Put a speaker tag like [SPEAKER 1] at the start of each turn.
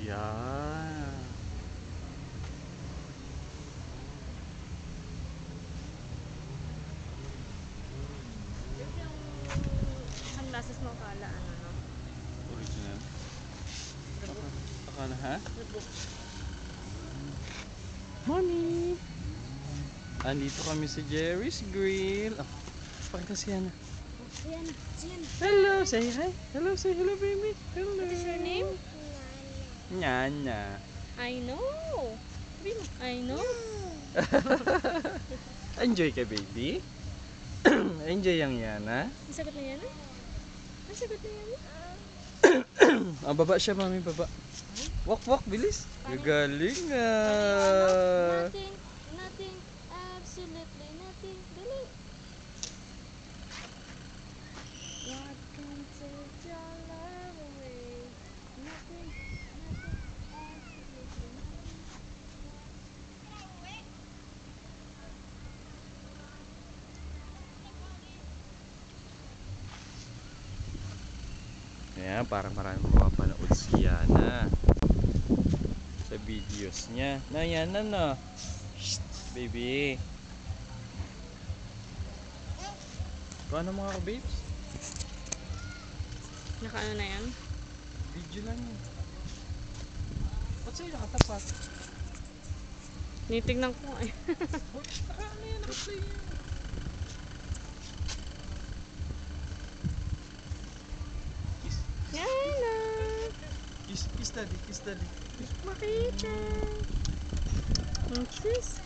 [SPEAKER 1] Yan.
[SPEAKER 2] Sunglasses mo kala ano no?
[SPEAKER 1] Original.
[SPEAKER 2] Lubog.
[SPEAKER 1] Baka na ha?
[SPEAKER 2] Lubog.
[SPEAKER 1] Mommy! Andito kami sa Jerry's Grill. Oh, pakita si Hana.
[SPEAKER 2] Ayan. Ayan.
[SPEAKER 1] Hello! Say hi! Hello! Say hello, baby! Hello!
[SPEAKER 2] What is your name?
[SPEAKER 1] Nyanya.
[SPEAKER 2] I know. Sabi mo, I know.
[SPEAKER 1] Enjoy ka, baby? Enjoy ang Yana.
[SPEAKER 2] Ang sagot na yan? Ang sagot na yan?
[SPEAKER 1] Baba siya, mami, baba. Walk, walk, bilis. Galing nga.
[SPEAKER 2] Nothing, nothing, absolutely nothing. Dali. What can take your love away? Nothing, nothing, absolutely nothing.
[SPEAKER 1] Ayan, parang marami mapapanood si Yana sa videos niya. Na, Yana, no? Shh, baby. Paano mga babes?
[SPEAKER 2] Nakaano na yan?
[SPEAKER 1] Video lang yun. Ba't sa'yo nakatapat?
[SPEAKER 2] Nitignan ko eh.
[SPEAKER 1] Nakaano yan, nakaplay yan. Kiss,
[SPEAKER 2] Yana!
[SPEAKER 1] kiss daddy, kiss daddy.
[SPEAKER 2] Makita! Ang kiss.